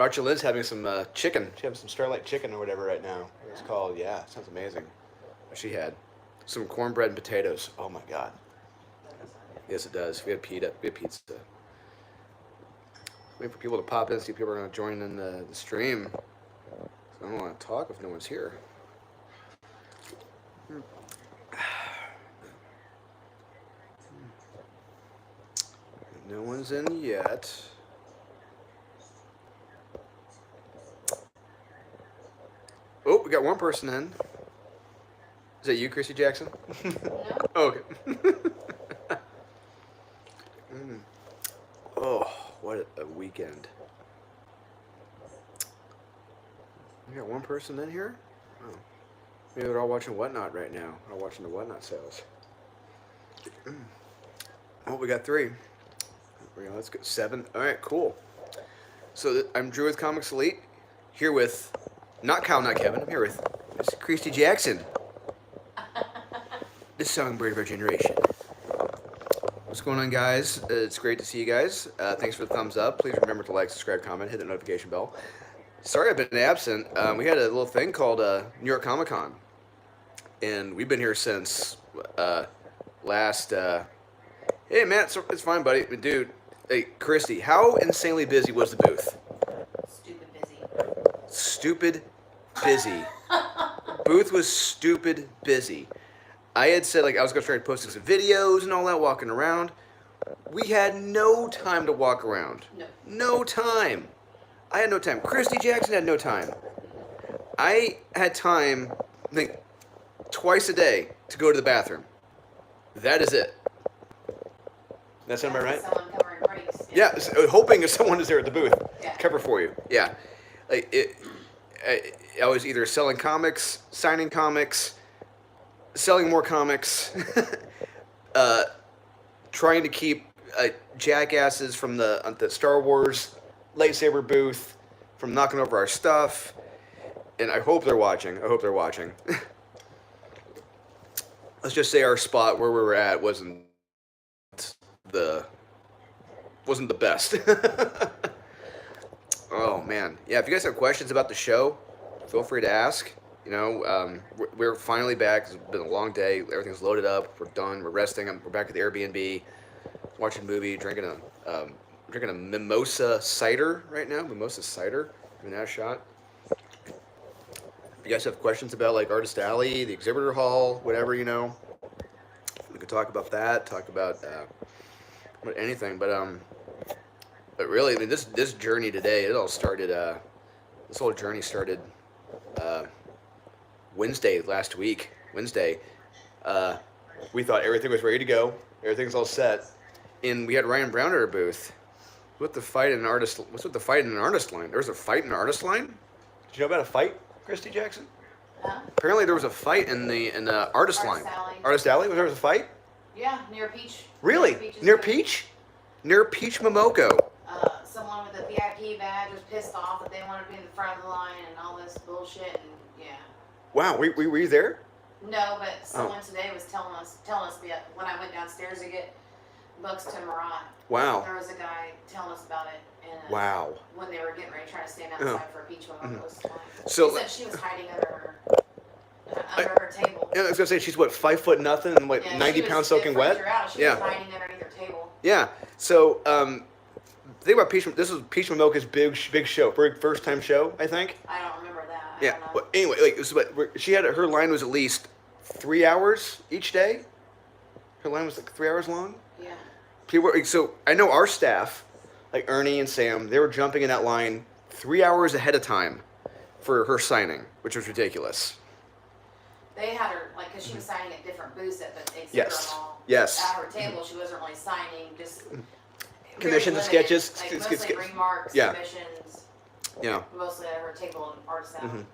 Roger Lynn's having some chicken. She's having some Starlight chicken or whatever right now. It's called. Yeah, sounds amazing. What she had some cornbread and potatoes. Oh my god. Yes, it does. We had pita. We had pizza. Waiting for people to pop in. See if people are going to join in the stream. I don't want to talk if no one's here. No one's in yet. Oh, we got one person in. Is that you, Christy Jackson? No. Oh, okay. Oh, what a weekend. We got one person in here? Oh. Maybe they're all watching Whatnot right now. They're all watching the Whatnot sales. Oh, we got 3. Let's get 7. All right, cool. So I'm Drew with Comics Elite, here with, not Kyle, not Kevin, I'm here with Miss Christy Jackson, the songbird of our generation. What's going on, guys? It's great to see you guys. Thanks for the thumbs up. Please remember to like, subscribe, comment, hit the notification bell. Sorry I've been absent. We had a little thing called New York Comic Con, and we've been here since last... Hey, man, it's fine, buddy. Dude, hey, Christy, how insanely busy was the booth? Stupid busy. Stupid busy. Booth was stupid busy. I had said, like, I was going to try posting some videos and all that, walking around. We had no time to walk around. No. No time. I had no time. Christy Jackson had no time. I had time, I think, twice a day to go to the bathroom. That is it. That sound about right? Someone covering breaks. Yeah, hoping if someone is there at the booth, Yeah. cover for you. Yeah, like I was either selling comics, signing comics, selling more comics, trying to keep jackasses from the Star Wars lightsaber booth from knocking over our stuff. And I hope they're watching. I hope they're watching. Let's just say our spot where we were at wasn't the best. Oh man, yeah. If you guys have questions about the show, feel free to ask. You know, we're finally back. It's been a long day. Everything's loaded up. We're done. We're resting. We're back at the Airbnb, watching a movie, drinking a mimosa cider right now. Mimosa cider. Giving that a shot. If you guys have questions about like Artist Alley, the Exhibitor Hall, whatever, you know, we could talk about that. Talk about anything, but really, I mean, this journey today, it all started. This whole journey started Wednesday last week. Wednesday, we thought everything was ready to go. Everything's all set, and we had Ryan Brown at our booth. What's with the fight in an artist line? There was a fight in an artist line. Did you know about a fight, Christy Jackson? Huh? Apparently, there was a fight in the artist line. Alley. Artist Alley. There was a fight. Yeah, near Peach. Really? Near Peach? Near Peach Momoko. Someone with a VIP badge was pissed off that they wanted to be in the front of the line and all this bullshit, and yeah. Wow, were you there? No, but someone today was telling us when I went downstairs to get books to Marat. Wow. There was a guy telling us about it, and Wow. when they were getting ready trying to stand outside for a Peach Momoko's line. So She said she was hiding under her table. Yeah, I was gonna say she's what, 5 foot nothing and what, Yeah, 90 pounds soaking wet. She was hiding underneath her table. Yeah. So the thing about Peach, this was Peach Momoka's big show, first time show, I think. I don't remember that. I Yeah. don't know. But anyway, like she had her line was at least 3 hours each day. Her line was like 3 hours long. Yeah. So I know our staff, like Ernie and Sam, they were jumping in that line 3 hours ahead of time for her signing, which was ridiculous. They had her, like, because she was signing at different booths at the Exhibitor Yes. Hall. Yes. At her table, she wasn't really signing, just Commissions and very limited, sketches. like mostly remarks, Yeah. commissions, Yeah. mostly at her table and Artist Alley.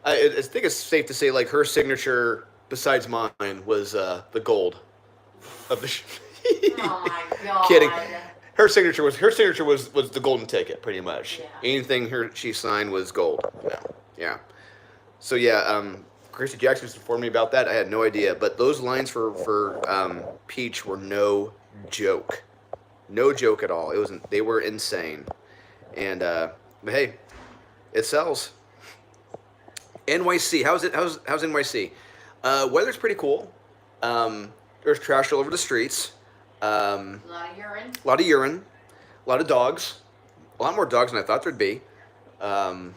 I think it's safe to say, like, her signature, besides mine, was the gold of the. Oh my god! Kidding. Her signature was the golden ticket, pretty much. Yeah. Anything she signed was gold. Yeah. So yeah, Christy Jackson just informed me about that. I had no idea, but those lines for Peach were no joke. No joke at all. They were insane, and But hey, it sells. NYC, how's it? How's NYC? Weather's pretty cool. There's trash all over the streets. A lot of urine. A lot of urine. A lot of dogs. A lot more dogs than I thought there'd be. Um,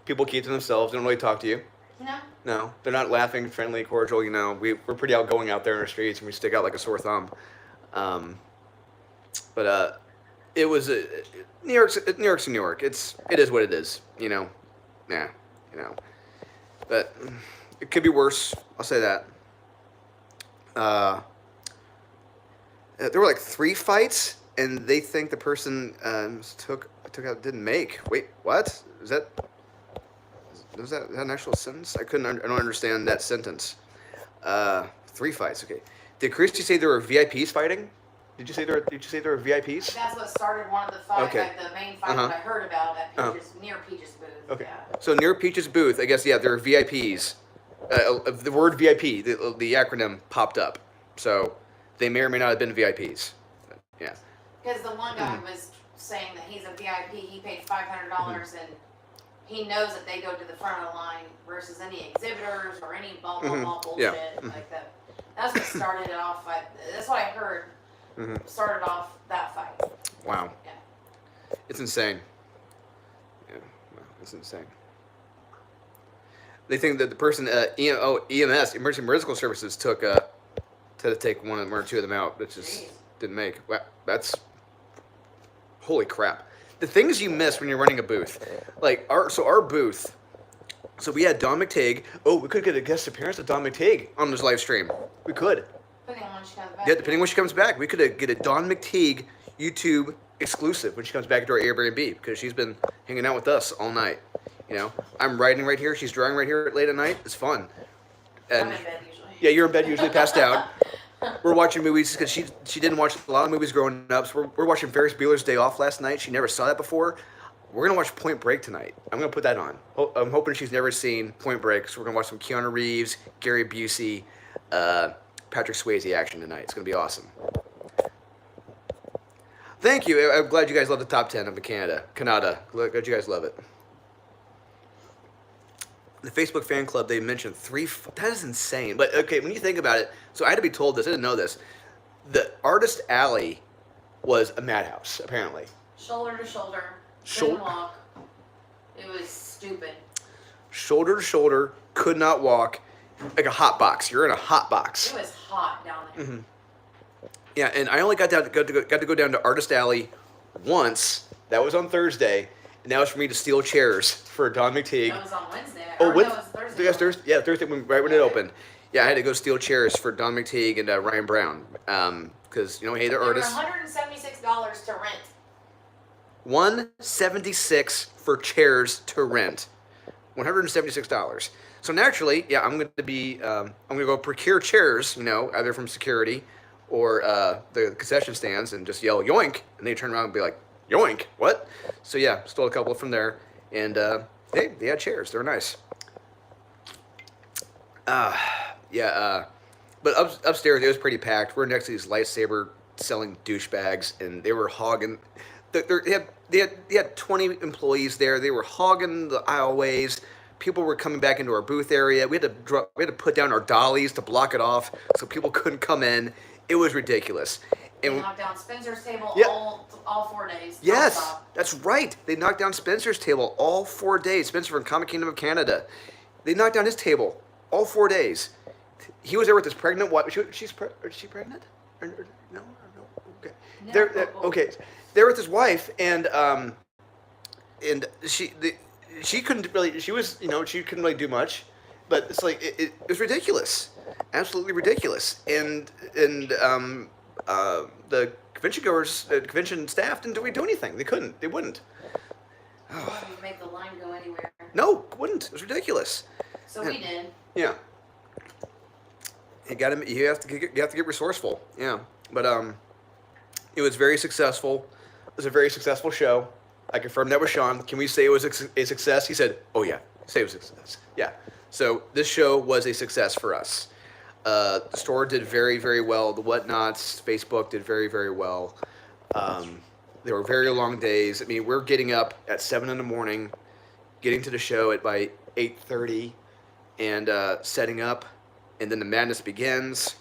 People keep to themselves. They don't really talk to you. No. No, they're not laughing, friendly, cordial. We're pretty outgoing out there in the streets, and we stick out like a sore thumb. Um, but it was New York's New York. It is what it is. Yeah, you know. But it could be worse. I'll say that. Uh, there were like 3 fights, and they think the person took out didn't make. Wait, what? Was that an actual sentence? I don't understand that sentence. 3 fights. Okay. Did Christy say there were VIPs fighting? Did you say there were VIPs? That's what started one of the fights, Okay. like the main fight that I heard about at Peaches, near Peaches' booth. Okay. Yeah. So near Peach's booth, I guess, yeah, there are VIPs. The word VIP, the acronym popped up. So they may or may not have been VIPs. Yeah. Because the one guy was saying that he's a VIP, he paid $500 and he knows that they go to the front of the line versus any exhibitors or any blah blah blah bullshit like that. That's what started it off. That's what I heard. Started off that fight. Wow. Yeah. It's insane. Yeah, wow, it's insane. They think that the person, EMS, Emergency Medical Services, took to take one or 2 of them out, which just didn't make. Wow, that's holy crap. The things you miss when you're running a booth, like our booth. So we had Don McTague. Oh, we could get a guest appearance of Don McTague on this live stream. We could. Depending on when she comes back. Yeah, depending when she comes back, we could get a Don McTague YouTube exclusive when she comes back to our Airbnb because she's been hanging out with us all night. I'm writing right here. She's drawing right here late at night. It's fun. And I'm in bed usually. yeah, you're in bed usually, passed out. We're watching movies because she didn't watch a lot of movies growing up. So we're watching Ferris Bueller's Day Off last night. She never saw that before. We're gonna watch Point Break tonight. I'm gonna put that on. I'm hoping she's never seen Point Break. So we're gonna watch some Keanu Reeves, Gary Busey, Patrick Swayze action tonight. It's gonna be awesome. Thank you. I'm glad you guys love the top 10 of the Canada. Glad you guys love it. The Facebook fan club, they mentioned 3. That is insane. But okay, when you think about it, so I had to be told this. I didn't know this. The Artist Alley was a madhouse, apparently. Shoulder to shoulder. Shoulder. Couldn't walk. It was stupid. Shoulder to shoulder, could not walk, like a hot box. You're in a hot box. It was hot down there. Yeah, and I only got to go down to Artist Alley once. That was on Thursday, and that was for me to steal chairs for Don McTeague. That was on Wednesday. Oh, no, it was Thursday. Yes, Thursday. Yeah, Thursday right when it opened. Yeah, I had to go steal chairs for Don McTeague and Ryan Brown because hey, they're artists. They were $176 to rent. $176 for chairs to rent. $176. So naturally, yeah, I'm gonna go procure chairs, either from security or the concession stands, and just yell yoink, and they turn around and be like, yoink, what? So yeah, stole a couple from there, and they had chairs. They were nice. But upstairs it was pretty packed. We're next to these lightsaber selling douchebags, and they were hogging. They had 20 employees there. They were hogging the aisleways. People were coming back into our booth area. We had to put down our dollies to block it off so people couldn't come in. It was ridiculous. And they knocked down Spencer's table all 4 days. Yes, non-stop. that's right. They knocked down Spencer's table all 4 days. Spencer from Comic Kingdom of Canada. They knocked down his table all 4 days. He was there with his pregnant wife. Is she pregnant? No. Okay. No. Okay. There with his wife, and she couldn't really. She was, she couldn't really do much, but it's like it was ridiculous, absolutely ridiculous. And the convention staff didn't do anything. They couldn't. They wouldn't. Wouldn't make the line go anywhere. No, wouldn't. It was ridiculous. So we did. Yeah. You have to get resourceful. Yeah, but it was very successful. It was a very successful show. I confirmed that with Sean. Can we say it was a success? He said, "Oh yeah, say it was a success." Yeah. So this show was a success for us. The store did very, very well. The Whatnots, Facebook did very, very well. They were very long days. I mean, we're getting up at 7 in the morning, getting to the show at by 8:30, and setting up, and then the madness begins.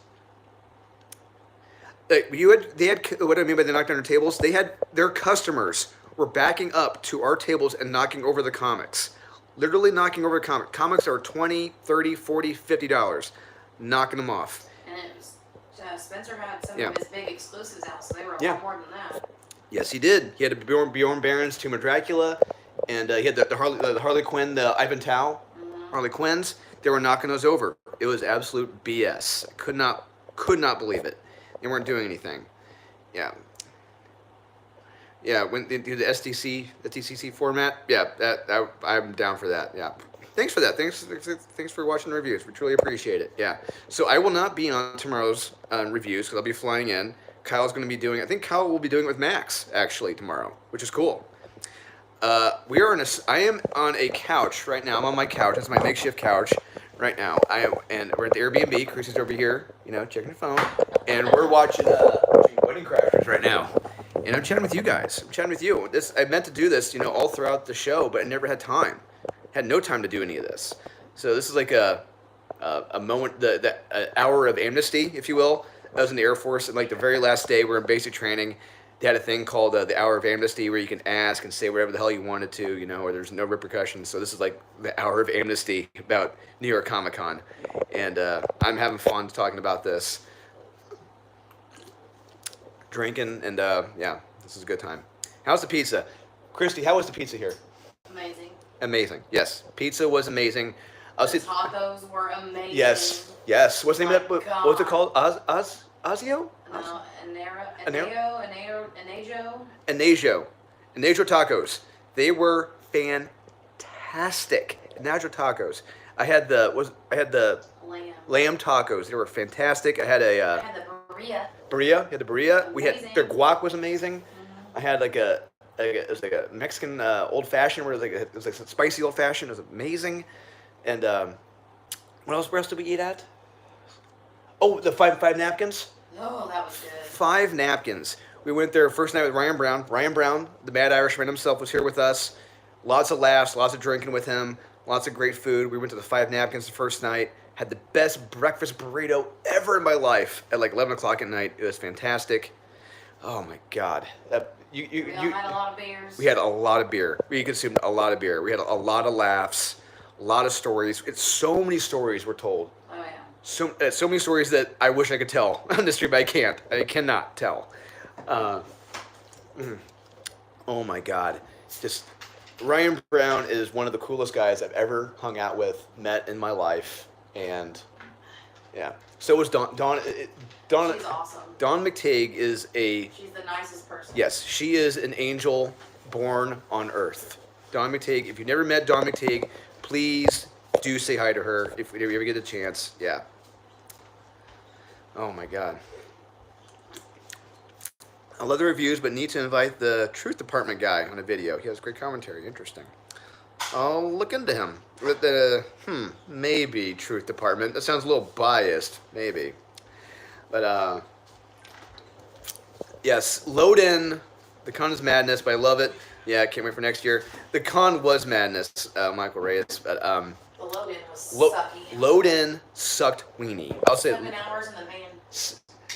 They had what I mean by they knocked down their tables. They had their customers were backing up to our tables and knocking over the comics, literally knocking over the comic. Comics are $20, $30, $40, $50, knocking them off. And it was Spencer had some of his big exclusives out, so they were a lot more than that. Yes, he did. He had a Bjorn Barron's Tomb of Dracula, and he had the Harley Quinn, the Ivan Tao Harley Quinns. They were knocking those over. It was absolute BS. I could not believe it. They weren't doing anything. Yeah. Yeah, when they do the TCC format, I'm down for that. Yeah. Thanks for that. Thanks for watching the reviews. We truly appreciate it. Yeah. So I will not be on tomorrow's reviews because I'll be flying in. Kyle's going to be doing. I think Kyle will be doing it with Max actually tomorrow, which is cool. I am on a couch right now. I'm on my couch. It's my makeshift couch right now. And we're at the Airbnb. Chrissy's over here, checking the phone, and we're watching Wedding Crashers right now. And I'm chatting with you guys. I'm chatting with you. I meant to do this, all throughout the show, but I never had time. Had no time to do any of this. So this is like a moment, the hour of amnesty, if you will. I was in the Air Force, and like the very last day, we're in basic training. They had a thing called the hour of amnesty where you can ask and say whatever the hell you wanted to, or there's no repercussions. So this is like the hour of amnesty about New York Comic Con. And I'm having fun talking about this. Drinking, and this is a good time. How's the pizza? Christy, how was the pizza here? Amazing. Amazing. Yes, pizza was amazing. The tacos were amazing. Yes. What's the name of it? What was it called? Azio? No, Anajo tacos. They were fantastic. Anajo tacos. I had the lamb tacos. They were fantastic. I had the birria. Birria. Had the birria. We had their guac was amazing. I had it was like a Mexican old fashioned where it was like a spicy old fashioned. It was amazing. And where else did we eat at? Oh, the five napkins. Oh, that was good. 5 napkins. We went there first night with Ryan Brown. Ryan Brown, the Mad Irishman himself, was here with us. Lots of laughs, lots of drinking with him, lots of great food. We went to the 5 napkins the first night. Had the best breakfast burrito ever in my life at like 11 o'clock at night. It was fantastic. Oh my God. We had a lot of beers. We had a lot of beer. We consumed a lot of beer. We had a lot of laughs, a lot of stories. So many stories were told. Oh yeah. So many stories that I wish I could tell on the stream, but I can't. I cannot tell. Oh my God. Just Ryan Brown is one of the coolest guys I've ever hung out with, met in my life, and yeah. So was Dawn. She's awesome. Dawn McTague is She's the nicest person. Yes, she is an angel born on earth. Dawn McTague. If you've never met Dawn McTague, please do say hi to her if you ever get a chance. Yeah. Oh my God. I love the reviews, but need to invite the Truth Department guy on a video. He has great commentary. Interesting. I'll look into him. With the maybe Truth Department. That sounds a little biased, maybe. But yes, load in. The con is madness, but I love it. Yeah, I can't wait for next year. The con was madness, Michael Reyes, but the load in was sucky. Load in sucked weenie. I'll say 7 hours in the van.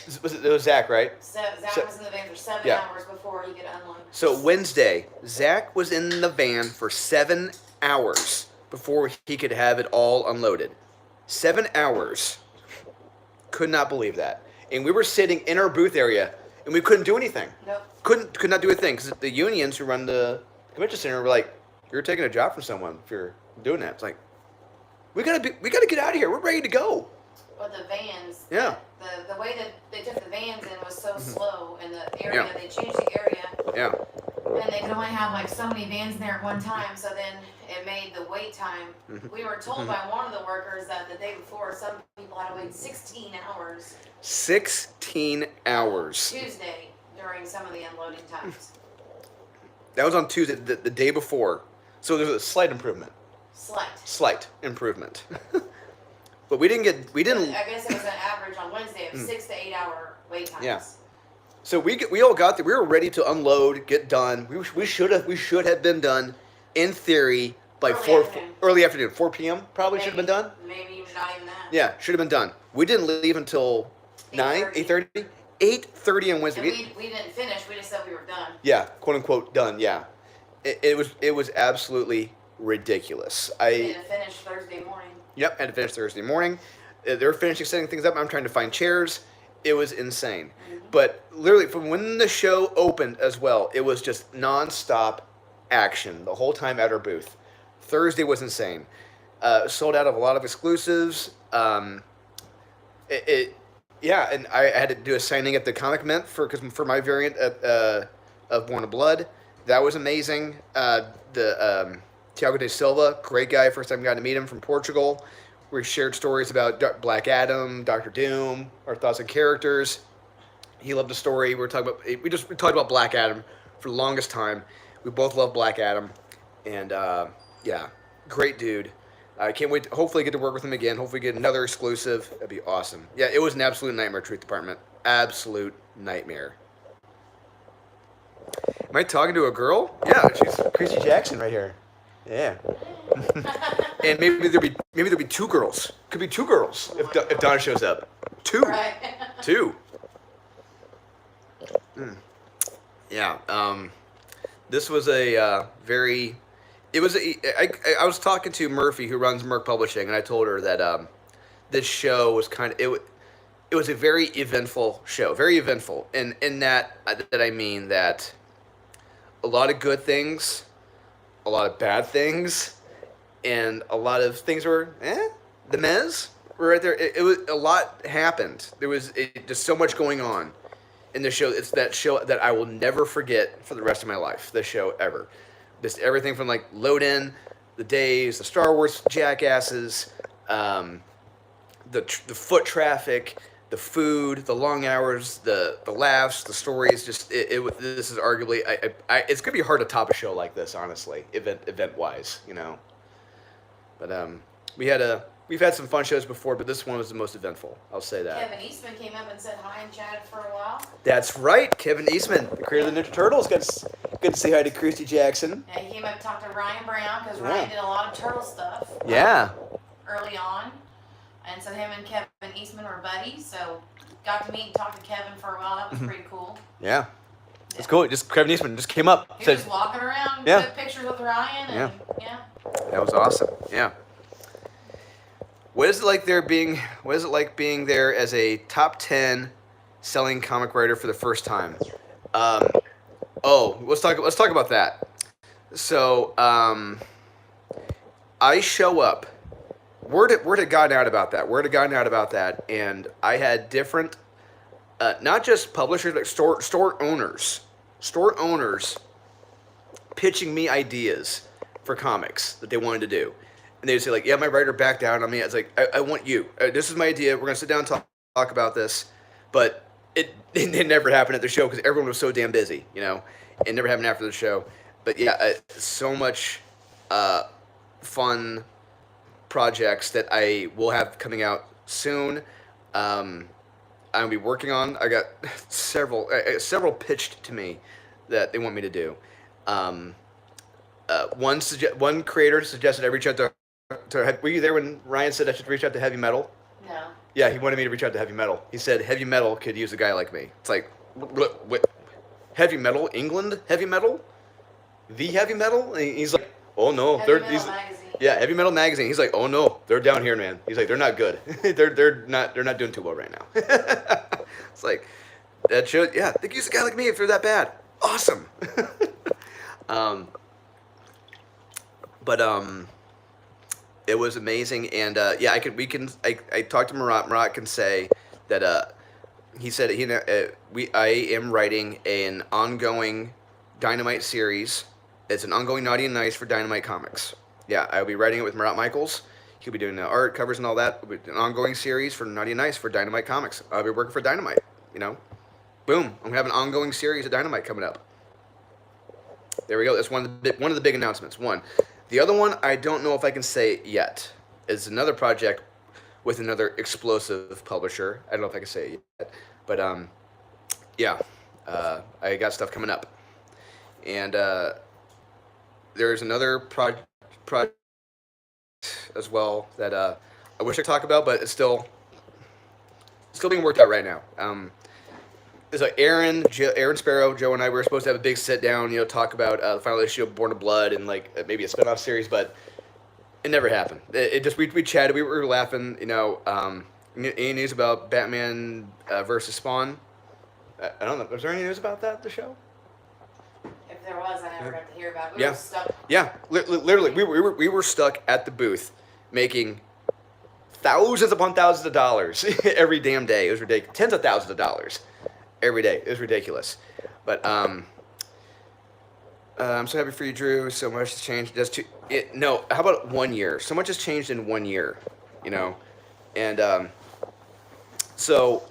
It was Zach, right? Zach was in the van for 7 hours before he could unload. So Wednesday, Zach was in the van for 7 hours before he could have it all unloaded. 7 hours. Could not believe that. And we were sitting in our booth area, and we couldn't do anything. Nope. Could not do a thing, because the unions who run the convention center were like, "You're taking a job from someone if you're doing that." It's like, we gotta get out of here. We're ready to go. But the vans, yeah. The way that they took the vans in was so slow in the area. Yeah. They changed the area. Yeah. And they could only have like so many vans in there at one time, so then it made the wait time. We were told by one of the workers that the day before some people had to wait 16 hours. 16 hours. Tuesday during some of the unloading times. That was on Tuesday, the day before. So there's a slight improvement. Slight improvement. But we didn't. I guess it was an average on Wednesday of 6 to 8 hour wait times. Yeah. So we all got there. We were ready to unload, get done. We should have been done, in theory, by early afternoon, 4 p.m. Probably should have been done. Maybe even not even that. Yeah, should have been done. We didn't leave until 8:30. 8:30 on Wednesday. And we didn't finish. We just said we were done. Yeah, quote unquote done. Yeah, it was absolutely ridiculous. We had to finish Thursday morning. Yep, had to finish Thursday morning. They were finishing setting things up. I'm trying to find chairs. It was insane. Mm-hmm. But literally, from when the show opened as well, it was just nonstop action the whole time at our booth. Thursday was insane. Sold out of a lot of exclusives. Yeah, and I had to do a signing at the Comic Mint for my variant of Born of Blood. That was amazing. Tiago de Silva, great guy. First time I got to meet him, from Portugal. We shared stories about Black Adam, Doctor Doom, our thoughts on characters. He loved the story. We talked about Black Adam for the longest time. We both love Black Adam, and yeah, great dude. I can't wait to hopefully get to work with him again. Hopefully get another exclusive. That'd be awesome. Yeah, it was an absolute nightmare, Truth Department. Absolute nightmare. Am I talking to a girl? Yeah, she's Christy Jackson right here. Yeah. And maybe there'll be two girls. Could be two girls if Donna shows up. Two. Right. Two. Yeah. This was a very. It was. I was talking to Murphy, who runs Merc Publishing, and I told her that this show was kind of it was a very eventful show, very eventful, and in that I mean that a lot of good things, a lot of bad things, and a lot of things were the mez were right there. It was a lot happened. There was just so much going on in the show. It's that show that I will never forget for the rest of my life. This show ever. Just everything from like load in, the days, the Star Wars jackasses, the foot traffic, the food, the long hours, the laughs, the stories. Just this is arguably it's gonna be hard to top a show like this, honestly, event wise, you know. But we've had some fun shows before, but this one was the most eventful. I'll say that. Kevin Eastman came up and said hi and chatted for a while. That's right, Kevin Eastman, the creator of the Ninja Turtles. Good to say hi to Christy Jackson. Yeah, he came up and talked to Ryan Brown, because Ryan did a lot of turtle stuff. Yeah. Early on. And so him and Kevin Eastman were buddies, so got to meet and talk to Kevin for a while. That was pretty cool. Yeah. It's cool. Just Kevin Eastman just came up. He was just walking around, took pictures with Ryan, and yeah. That was awesome. Yeah. What is it like being there as a top 10 selling comic writer for the first time? Let's talk about that. So, I show up. Word had gotten out about that. And I had different, not just publishers, but store owners pitching me ideas for comics that they wanted to do. And they would say, like, yeah, my writer backed down on me. I was like, I want you. This is my idea. We're going to sit down and talk about this. But it never happened at the show because everyone was so damn busy, you know. It never happened after the show. But, yeah, so much fun projects that I will have coming out soon. I'm going to be working on. I got several pitched to me that they want me to do. One creator suggested I reach out to were you there when Ryan said I should reach out to heavy metal? No. Yeah, he wanted me to reach out to heavy metal. He said heavy metal could use a guy like me. It's like, what? Heavy metal? England heavy metal? The heavy metal? And he's like, oh no, Heavy Metal Magazine. He's like, oh no, they're down here, man. He's like, they're not good. they're not doing too well right now. It's like, that shows, yeah, they could use a guy like me if they're that bad. Awesome. It was amazing, and yeah, I talked to Marat. Marat can say that he said I am writing an ongoing Dynamite series. It's an ongoing Naughty and Nice for Dynamite Comics. Yeah, I'll be writing it with Marat Michaels. He'll be doing the art, covers, and all that. It'll be an ongoing series for Naughty and Nice for Dynamite Comics. I'll be working for Dynamite. You know, boom! I'm gonna have an ongoing series of Dynamite coming up. There we go. That's one of the big announcements. One. The other one, I don't know if I can say yet. It's another project with another explosive publisher. I don't know if I can say it yet. But, yeah. I got stuff coming up, and there's another project as well that I wish I could talk about, but it's still being worked out right now. It's like Aaron Sparrow, Joe, and I were supposed to have a big sit down, talk about the final issue of Born of Blood and like maybe a spinoff series, but it never happened. It just we chatted, we were laughing, Any news about Batman versus Spawn? I don't know. Was there any news about that? The show? If there was, I never got to hear about it. We were stuck. Yeah, literally, we were stuck at the booth, making thousands upon thousands of dollars every damn day. It was ridiculous. Tens of thousands of dollars every day. It was ridiculous. But I'm so happy for you, Drew. So much has changed. No, how about 1 year? So much has changed in 1 year, And so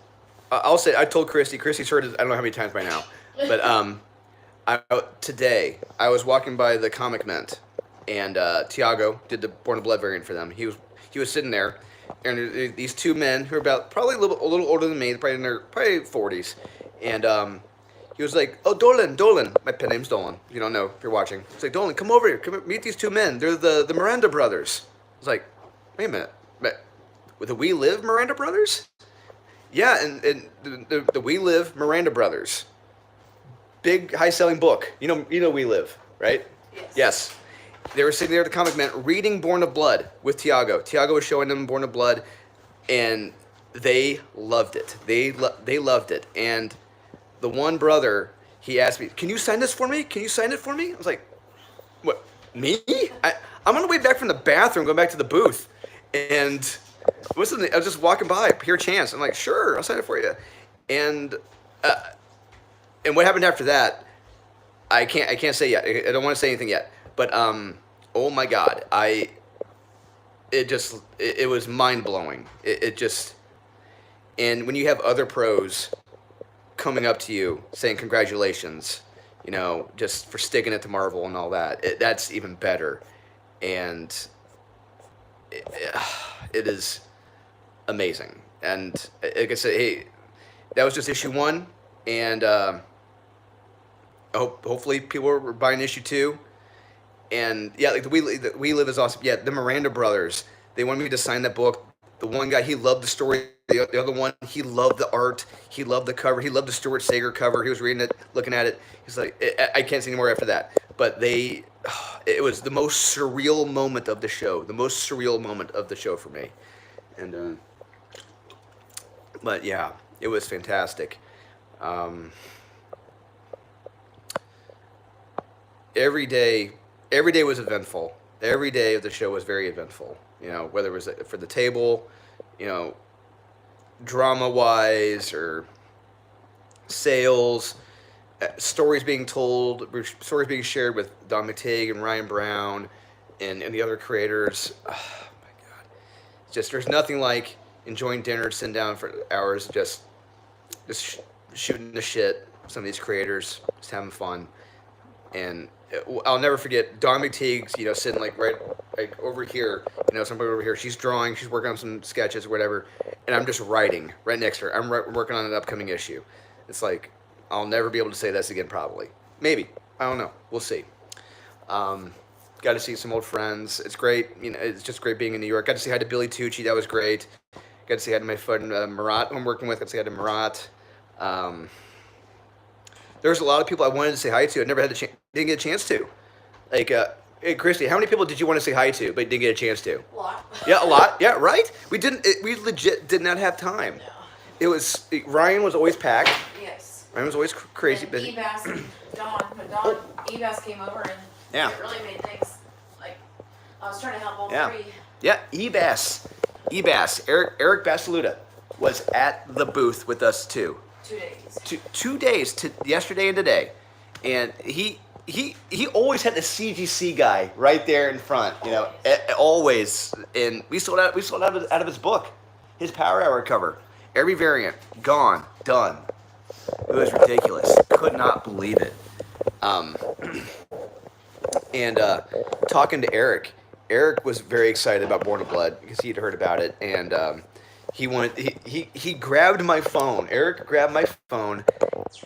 I'll say I told Christy's heard it I don't know how many times by now, but today I was walking by the Comic Mint, and Tiago did the Born of Blood variant for them. He was sitting there, and these two men who are about probably a little older than me, probably in their 40s, and he was like, "Oh, Dolan, my pen name's Dolan. If you don't know, if you're watching, he's like, Dolan, come over here, come meet these two men. They're the Miranda brothers." I was like, "Wait a minute, with the We Live Miranda brothers?" Yeah, and the We Live Miranda brothers, big high selling book. You know We Live, right? Yes. They were sitting there at the Comic Mint reading Born of Blood with Tiago. Tiago was showing them Born of Blood, and they loved it. They loved it. And the one brother, he asked me, "Can you sign this for me? Can you sign it for me?" I was like, "What, me? I'm on the way back from the bathroom, going back to the booth, and I was just walking by, pure chance. I'm like, "Sure, I'll sign it for you." And what happened after that, I can't say yet. I don't want to say anything yet. But oh my God, it was mind blowing. And when you have other pros coming up to you saying congratulations, just for sticking it to Marvel and all that, that's even better. And it is amazing. And like I said, hey, that was just issue 1, and hopefully people are buying issue 2. And yeah, like the We Live is awesome. Yeah, the Miranda brothers, they wanted me to sign that book. The one guy, he loved the story. The other one, he loved the art. He loved the cover. He loved the Stuart Sager cover. He was reading it, looking at it. He's like, I can't see any more after that. But it was the most surreal moment of the show. The most surreal moment of the show for me. And but yeah, it was fantastic. Every day was eventful. Every day of the show was very eventful. Whether it was for the table, drama-wise or sales, stories being told, stories being shared with Don McTigg and Ryan Brown and the other creators. Oh, my God. There's nothing like enjoying dinner, sitting down for hours, just shooting the shit with some of these creators, just having fun. And I'll never forget Don McTeague's, sitting right over here, somebody over here. She's drawing, she's working on some sketches or whatever, and I'm just writing right next to her. I'm working on an upcoming issue. It's like, I'll never be able to say this again, probably. Maybe. I don't know. We'll see. Got to see some old friends. It's great. It's just great being in New York. Got to say hi to Billy Tucci. That was great. Got to say hi to my friend Marat, who I'm working with. Got to say hi to Marat. There's a lot of people I wanted to say hi to. I never had didn't get a chance to. Like, hey, Christy, how many people did you want to say hi to, but didn't get a chance to? A lot. Yeah, a lot. Yeah, right? We legit did not have time. No. Ryan was always packed. Yes. Ryan was always crazy and busy. Ebas and Don, Ebas came over and Yeah. it really made things, I was trying to help all Yeah. three. Yeah, Ebas, Eric Basaluda was at the booth with us too. 2 days. 2 days, to yesterday and today, and he always had the CGC guy right there in front, always. And we sold out of his book, his Power Hour cover, every variant gone, done. It was ridiculous. Could not believe it. And talking to Eric was very excited about Born of Blood because he'd heard about it, and he grabbed my phone. Eric grabbed my phone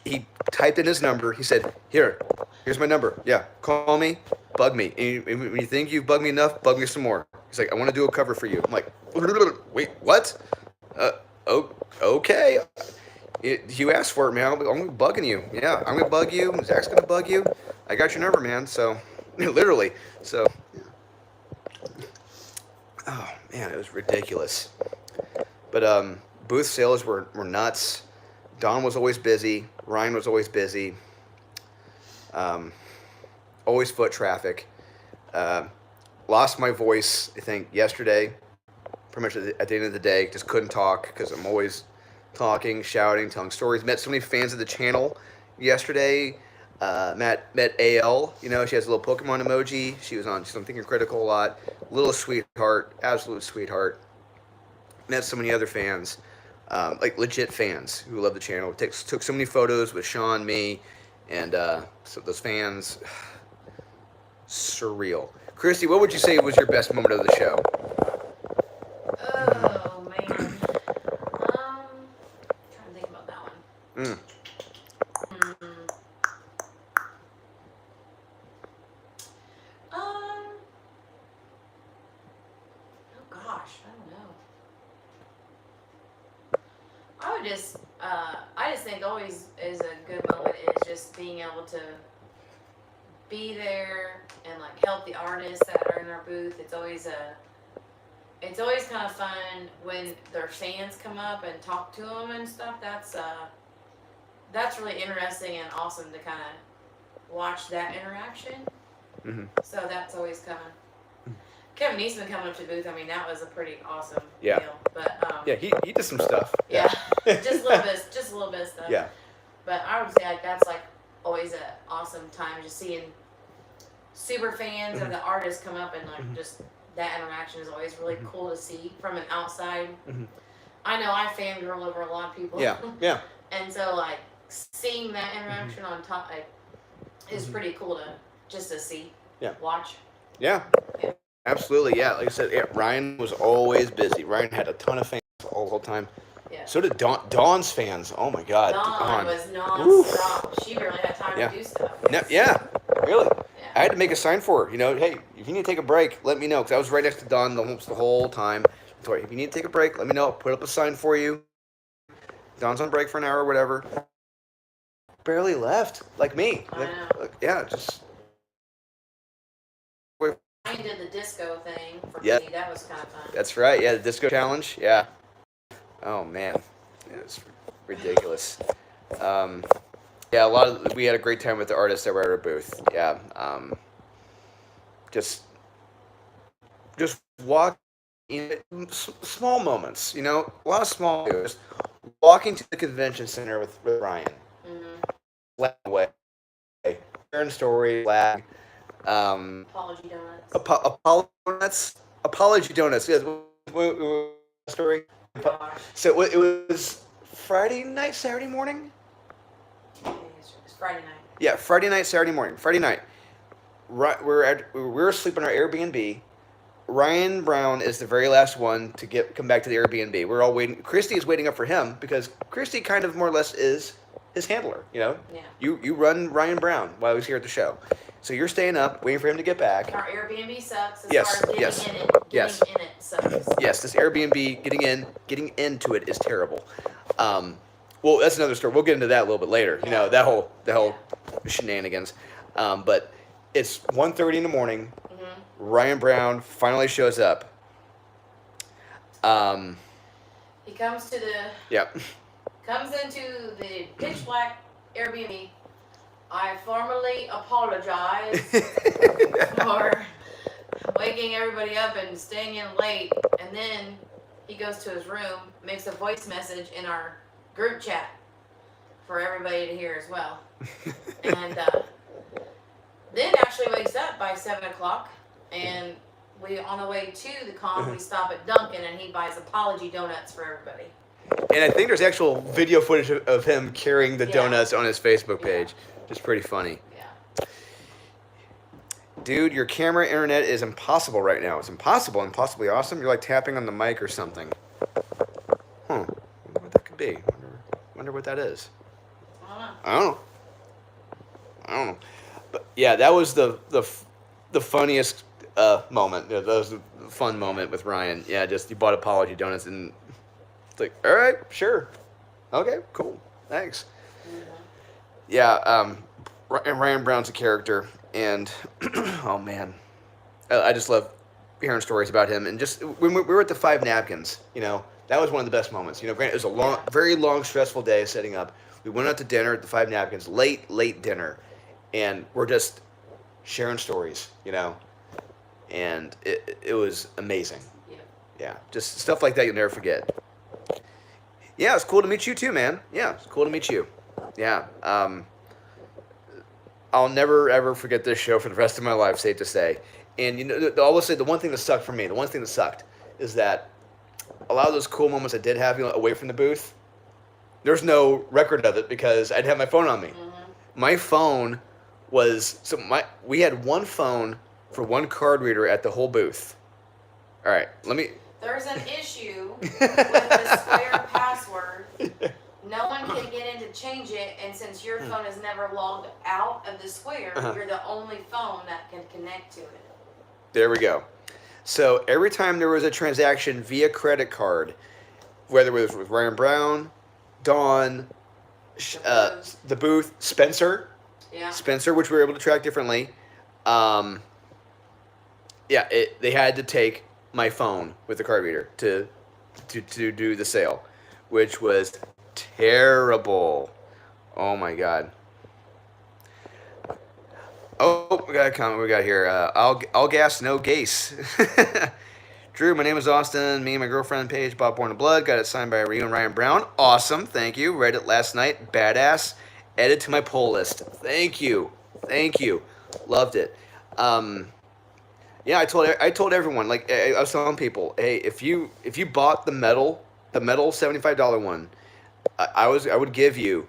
he typed in his number. He said, here's my number. Yeah, call me, bug me. And when you think you've bugged me enough, bug me some more. He's like, I want to do a cover for you. I'm like, wait, what? Okay. You asked for it, man. I'm going to be bugging you. Yeah, I'm going to bug you. Zach's going to bug you. I got your number, man. So, literally. So, oh, man, it was ridiculous. But booth sales were nuts. Don was always busy. Ryan was always busy. Always foot traffic. Lost my voice, I think, yesterday. Pretty much at the end of the day. Just couldn't talk because I'm always talking, shouting, telling stories. Met so many fans of the channel yesterday. Met AL. You know, she has a little Pokemon emoji. She's on Thinking Critical a lot. Little sweetheart. Absolute sweetheart. Met so many other fans. Like legit fans who love the channel. Took so many photos with Sean, me, and so those fans. Surreal. Christy, what would you say was your best moment of the show? Oh man. Trying to think about that one. Oh gosh, I don't know. I just think always is a good moment is just being able to be there and like help the artists that are in our booth. It's always kind of fun when their fans come up and talk to them and stuff. That's really interesting and awesome to kind of watch that interaction. Mm-hmm. So that's always kind of Kevin Eastman coming up to the booth. I mean, that was a pretty awesome deal. But yeah, he did some stuff. Yeah, just a little bit of stuff. Yeah. But I would say like that's like always an awesome time just seeing super fans of the artists come up and like just that interaction is always really cool to see from an outside. I know I fangirl over a lot of people. Yeah. And so like seeing that interaction on top like, is pretty cool to see. Yeah. Watch. Yeah. Absolutely. Yeah. Like I said, Ryan was always busy. Ryan had a ton of fans all the whole time. Yeah. So did Dawn's fans. Oh my God. Dawn was non-stop. She barely had time to do stuff. Yeah. Really. Yeah. I had to make a sign for her. You know, hey, if you need to take a break, let me know. Because I was right next to Dawn almost the whole time. So if you need to take a break, let me know. I'll put up a sign for you. Dawn's on break for an hour or whatever. Barely left. Like me. I know. Yeah, just... I did the disco thing for me. That was kind of fun. That's right. Yeah, the disco challenge. Yeah. Oh man, it's ridiculous. Yeah, we had a great time with the artists that were at our booth. Yeah. Just walk in small moments. You know, a lot of small. Just walking to the convention center with Ryan. Flag away. Sharing story. Flag. Apology donuts. Apology donuts. Yes. Story. So it was Friday night, Saturday morning. It was Friday night. Yeah, Friday night, Saturday morning. Friday night. We were sleeping in our Airbnb. Ryan Brown is the very last one to come back to the Airbnb. We're all waiting. Christy is waiting up for him because Christy kind of more or less is his handler. You know. Yeah. You run Ryan Brown while he's here at the show. So you're staying up, waiting for him to get back. Our Airbnb sucks as far as getting in it sucks. Yes, this Airbnb, getting into it is terrible. Well, that's another story. We'll get into that a little bit later. Yeah. You know, the whole shenanigans. But it's 1:30 in the morning. Ryan Brown finally shows up. He comes to the... Yep. Comes into the pitch black Airbnb. I formally apologize for waking everybody up and staying in late. And then he goes to his room, makes a voice message in our group chat for everybody to hear as well. And then actually wakes up by 7 o'clock. And we, on the way to the con, we stop at Dunkin' and he buys apology donuts for everybody. And I think there's actual video footage of him carrying the donuts on his Facebook page. It's pretty funny. Yeah. Dude, your camera internet is impossible right now. It's impossible and possibly awesome. You're like tapping on the mic or something. I wonder what that could be. Wonder what that is. I don't know. I don't know. But yeah, that was the funniest moment. That was a fun moment with Ryan. Yeah, just you bought apology donuts and it's like, all right, sure, okay, cool, thanks. Yeah, and Ryan Brown's a character, and oh man, I just love hearing stories about him. And just when we were at the Five Napkins, that was one of the best moments. Granted, it was a long, very long, stressful day setting up. We went out to dinner at the Five Napkins, late dinner, and we're just sharing stories, and it was amazing. Yeah, just stuff like that you'll never forget. Yeah, it's cool to meet you too, man. Yeah, it's cool to meet you. Yeah, I'll never ever forget this show for the rest of my life. Safe to say. And I will say the one thing that sucked for me, the one thing that sucked, is that a lot of those cool moments I did have, away from the booth, there's no record of it because I'd have my phone on me. Mm-hmm. My phone was we had one phone for one card reader at the whole booth. All right, There's an issue with the Square password. No one can get in to change it, and since your phone is never logged out of the Square, you're the only phone that can connect to it. There we go. So every time there was a transaction via credit card, whether it was with Ryan Brown, Dawn, the booth, Spencer, which we were able to track differently, they had to take my phone with the card reader to do the sale, which was terrible. Oh my God. Oh, we got a comment we got here. All gas, no gas. Drew, my name is Austin. Me and my girlfriend Paige bought Born in Blood. Got it signed by Rio and Ryan Brown. Awesome. Thank you. Read it last night. Badass. Added to my pull list. Thank you. Loved it. Yeah, I told everyone, like I was telling people, hey, if you bought the metal $75 one, I would give you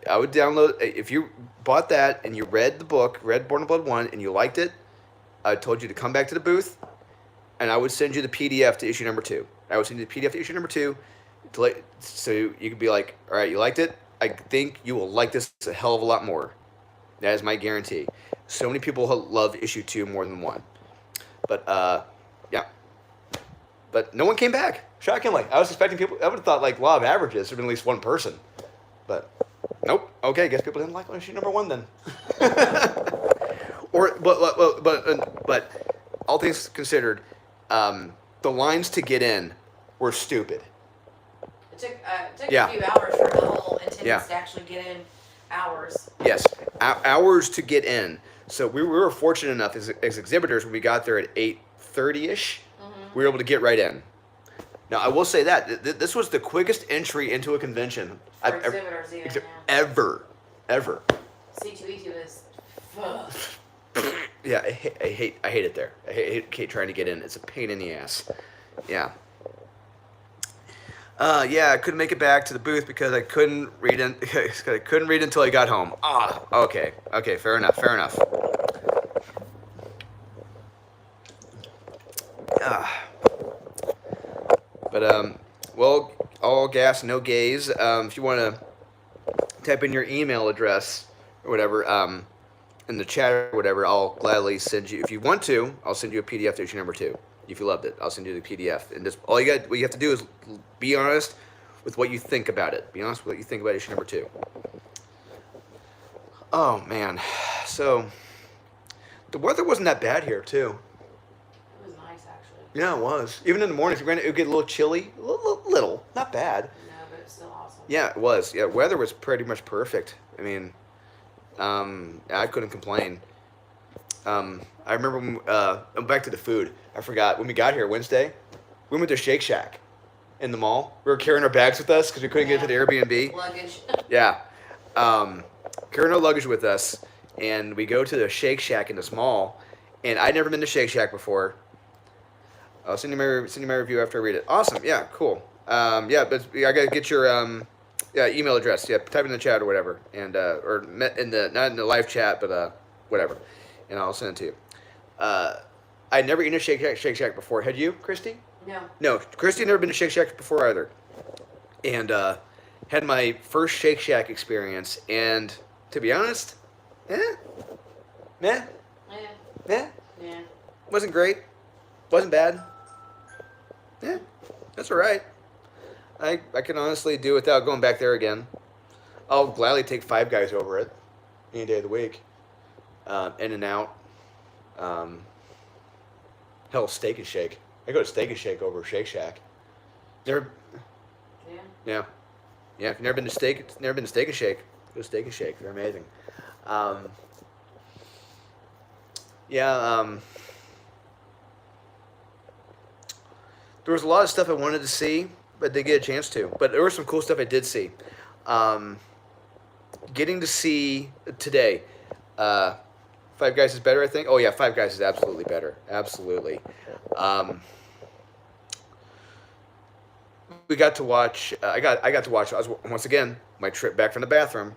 I would download, if you bought that and you read the book, read Born in Blood 1 and you liked it, I told you to come back to the booth and I would send you the PDF to issue number 2. I would send you the PDF to issue number 2 so you could be like, all right, you liked it? I think you will like this a hell of a lot more. That is my guarantee. So many people love issue 2 more than 1. But, yeah. But no one came back. Shockingly. I was expecting people, I would have thought like law of averages, there would have been at least one person. But, nope. Okay, I guess people didn't like issue number 1 then. But all things considered, the lines to get in were stupid. It took a few hours for the whole attendance to actually get in. Hours. Yes, hours to get in. So we were fortunate enough as exhibitors when we got there at 8:30ish, we were able to get right in. Now I will say that this was the quickest entry into a convention for exhibitors ever. C2E2 is. Yeah, I hate it there. I hate trying to get in. It's a pain in the ass. Yeah. I couldn't make it back to the booth because I couldn't read until I got home. Okay, fair enough. Well, all gas, no gaze. If you want to type in your email address or whatever, in the chat or whatever, I'll gladly send you. If you want to, I'll send you a PDF to issue number 2. If you loved it, I'll send you the PDF. And just what you have to do is be honest with what you think about it. Be honest with what you think about issue number 2. Oh man, so the weather wasn't that bad here too. It was nice actually. Yeah, it was. Even in the mornings, granted, it would get a little chilly, little, not bad. No, but it's still awesome. Yeah, it was. Yeah, weather was pretty much perfect. I mean, I couldn't complain. I remember when, back to the food. I forgot, when we got here Wednesday, we went to Shake Shack in the mall. We were carrying our bags with us because we couldn't get to the Airbnb. Luggage. Yeah. Carrying our luggage with us, and we go to the Shake Shack in this mall, and I'd never been to Shake Shack before. I'll send you my review after I read it. Awesome. Yeah, cool. But I got to get your email address. Yeah, type in the chat or whatever, and or not in the live chat, but whatever, and I'll send it to you. I'd never eaten a Shake Shack before. Had you, Christy? No. No, Christy had never been to Shake Shack before either. And had my first Shake Shack experience, and to be honest, meh, Yeah. meh, Yeah. wasn't great, wasn't bad. Yeah, that's all right. I can honestly do without going back there again. I'll gladly take Five Guys over it any day of the week. In and out. Um, hell, Steak and Shake. I go to Steak and Shake over Shake Shack. Never. Yeah. Yeah. Yeah. If you've never been to Steak and Shake, go to Steak and Shake. They're amazing. Um, yeah. There was a lot of stuff I wanted to see, but didn't get a chance to. But there was some cool stuff I did see. Getting to see today. Five Guys is better, I think. Oh yeah, Five Guys is absolutely better. Absolutely. We got to watch. I got to watch. I was once again my trip back from the bathroom.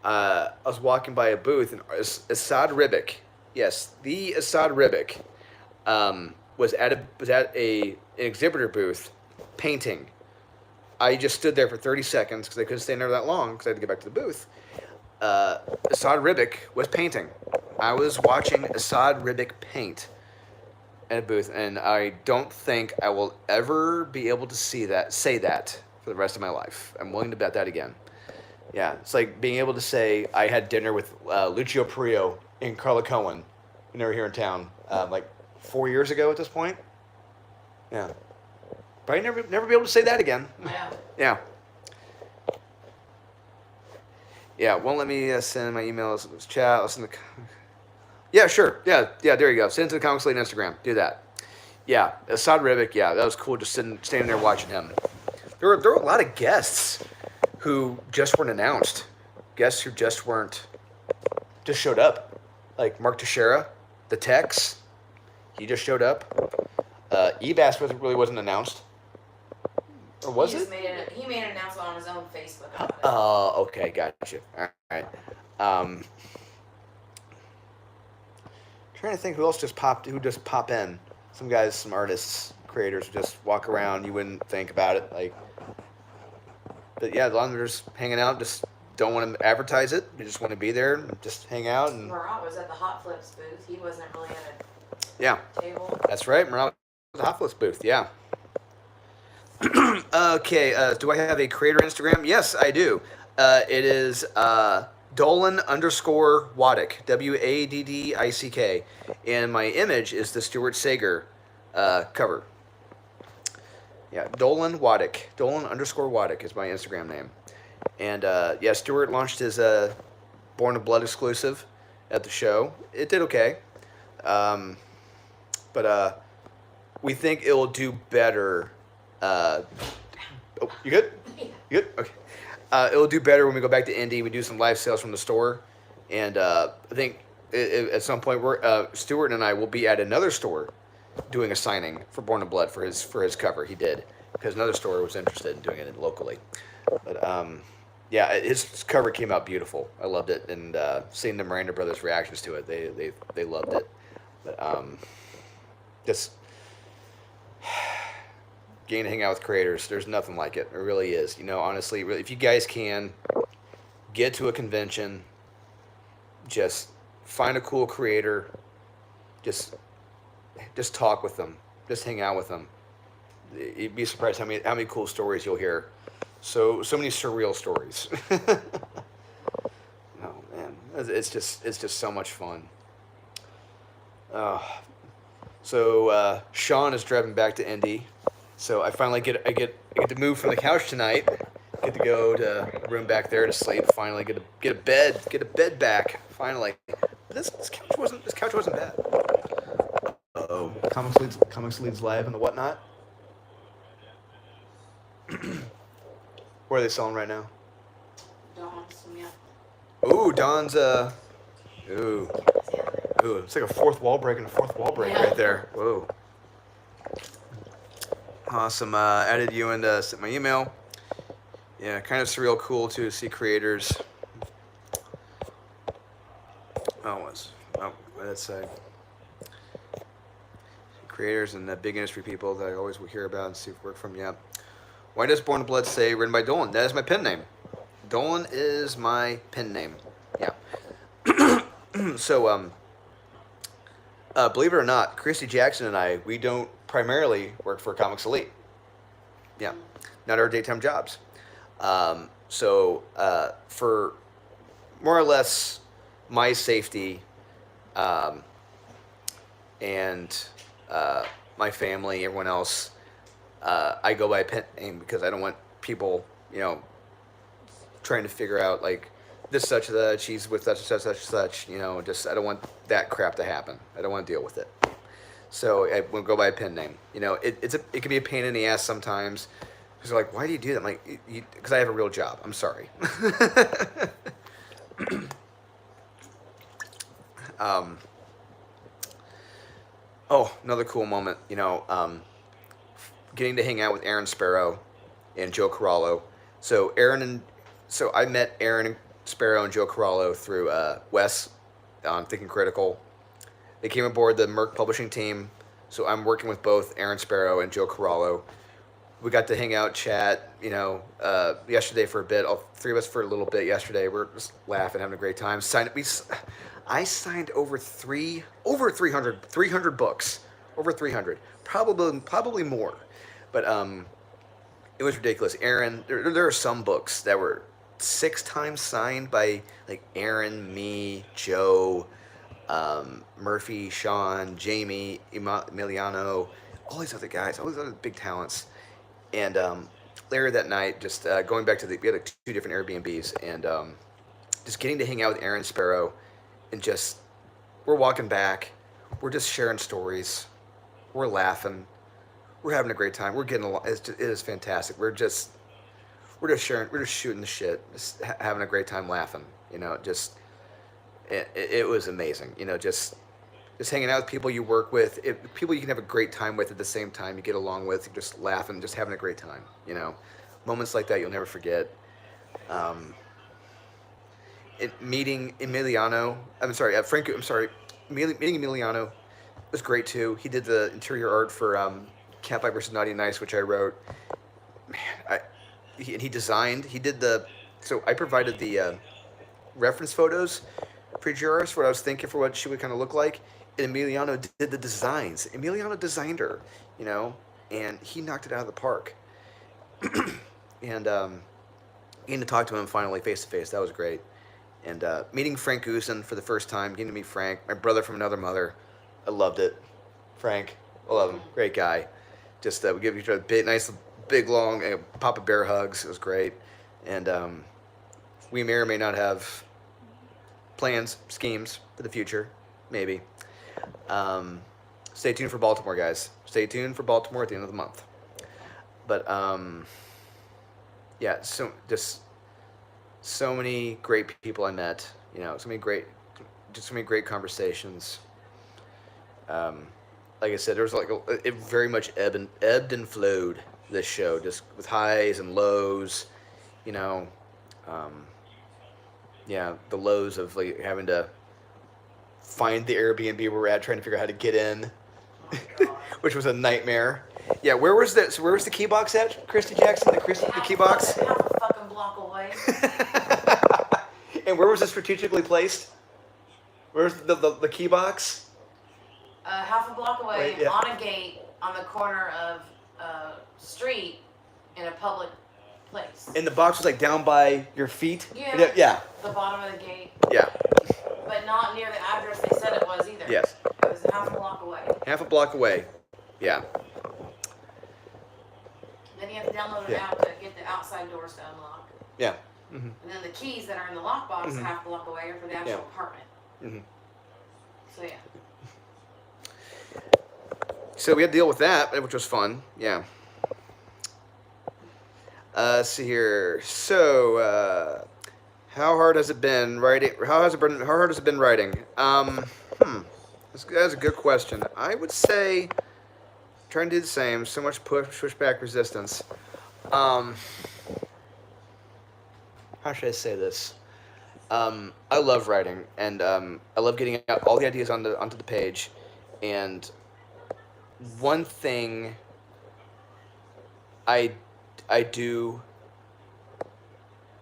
I was walking by a booth and Assad Ribic, yes, the Assad Ribic, was at an exhibitor booth painting. I just stood there for 30 seconds because I couldn't stay there that long because I had to get back to the booth. Assad Ribic was painting. I was watching Assad Ribic paint at a booth, and I don't think I will ever be able to say that for the rest of my life. I'm willing to bet that again. Yeah, it's like being able to say I had dinner with Lucio Perillo and Carla Cohen when they were here in town, like 4 years ago at this point. Yeah, probably never be able to say that again. Yeah. Yeah. Yeah, won't let me send my emails. Chat. I'll send the. Yeah, sure. Yeah. There you go. Send it to the Comics League Instagram. Do that. Yeah, Assad Ribic. Yeah, that was cool. Just standing there watching him. There were a lot of guests who just weren't announced. Guests who just showed up. Like Mark Teixeira, the Tex. He just showed up. Ebass wasn't announced. Or was it? He made an announcement on his own Facebook about it. Oh, okay, gotcha. All right. Trying to think who just pop in. Some guys, some artists, creators who just walk around. You wouldn't think about it, like. But yeah, a lot of them are just hanging out. Just don't want to advertise it. They just want to be there, and just hang out. And Murat was at the Hot Flips booth. He wasn't really at a table. That's right. Murat was at the Hot Flips booth. Yeah. Okay, do I have a creator Instagram? Yes, I do. It is Dolan_Waddick, WADDICK, and my image is the Stuart Sager cover. Yeah, Dolan_Waddick is my Instagram name. And yeah, Stuart launched his Born of Blood exclusive at the show. It did okay, but we think it will do better. Oh, you good? You good? Okay. It'll do better when we go back to Indy. We do some live sales from the store, and I think at some point Stuart and I will be at another store doing a signing for Born of Blood for his cover. He did because another store was interested in doing it locally. But yeah, his cover came out beautiful. I loved it, and seeing the Miranda brothers' reactions to it, they loved it. But just getting to hang out with creators, there's nothing like it. It really is. You know, honestly, really, if you guys can get to a convention, just find a cool creator, just talk with them, just hang out with them. You'd be surprised how many cool stories you'll hear. So many surreal stories. Oh man, it's just so much fun. So Sean is driving back to Indy. So I finally get to move from the couch tonight. Get to go to a room back there to sleep. Finally get a bed back. Finally, but this couch wasn't bad. Uh-oh, Comics Leads live and the whatnot. Where are they selling right now? Dawn's, yeah. Ooh, Dawn's ooh, it's like a fourth wall break right there. Whoa. Awesome. Added you and sent my email. Yeah, kind of surreal, cool to see creators. What did it say? Creators and big industry people that I always will hear about and see work from. Yeah. Why does Born in Blood say written by Dolan? That is my pen name. Dolan is my pen name. Yeah. So, believe it or not, Christy Jackson and I, we don't primarily work for Comics Elite. Yeah. Not our daytime jobs. So, for more or less my safety and my family, everyone else, I go by a pen name because I don't want people, trying to figure out like this such that she's with such and such, just I don't want that crap to happen. I don't want to deal with it. So I will go by a pen name. It can be a pain in the ass sometimes because they're like, why do you do that? I'm like, because I have a real job. I'm sorry. Another cool moment. Getting to hang out with Aaron Sparrow and Joe Corallo. So I met Aaron Sparrow and Joe Corallo through Wes on Thinking Critical. They came aboard the Merc Publishing team, so I'm working with both Aaron Sparrow and Joe Corallo. We got to hang out, chat, yesterday for a bit. All three of us for a little bit yesterday. We're just laughing, having a great time. I signed over 300 books, over 300, probably more, but it was ridiculous. Aaron, there are some books that were 6 times signed by like Aaron, me, Joe, Murphy, Sean, Jamie, Emiliano, all these other guys, all these other big talents. And later that night, just going back to we had like 2 different Airbnbs, and just getting to hang out with Aaron Sparrow, and just we're walking back, we're just sharing stories, we're laughing, we're having a great time, we're getting along. It is fantastic. We're just sharing, we're just shooting the shit, just having a great time laughing. It was amazing. Just hanging out with people you work with, people you can have a great time with at the same time, you get along with, you're just laughing, just having a great time. Moments like that you'll never forget. Meeting Emiliano, meeting Emiliano was great too. He did the interior art for Catfight vs. Naughty and Nice, which I wrote. Man, he designed, so I provided the reference photos for Juris, what I was thinking for what she would kind of look like. And Emiliano did the designs. Emiliano designed her, and he knocked it out of the park. And getting to talk to him finally face to face, that was great. And meeting Frank Goosen for the first time, getting to meet Frank, my brother from another mother. I loved it. Frank, I love him. Great guy. Just we give each other nice, big, long Papa Bear hugs. It was great. And we may or may not have plans, schemes for the future. Maybe. Stay tuned for Baltimore, guys. Stay tuned for Baltimore at the end of the month. But yeah, so many great people I met. So many great conversations. Like I said, there was it very much ebbed and flowed. This show, just with highs and lows. Yeah, the lows of like having to find the Airbnb where we're at, trying to figure out how to get in, which was a nightmare. Yeah, where was the key box at, Christy Jackson? The key box? Half a fucking block away. And where was it strategically placed? Where's the key box? Half a block away, right, yeah. On a gate on the corner of street in a public place. And the box was like down by your feet? Yeah. Yeah. The bottom of the gate. Yeah. But not near the address they said it was either. Yes. It was half a block away. Half a block away. Yeah. Then you have to download an app to get the outside doors to unlock. Yeah. Mm-hmm. And then the keys that are in the lockbox half a block away are for the actual apartment. Mm-hmm. So yeah. So we had to deal with that, which was fun. Yeah. Let's see here. So, how hard has it been writing? How hard has it been writing? That's a good question. I would say trying to do the same. So much pushback resistance. How should I say this? I love writing, and I love getting out all the ideas onto the page. And one thing I I do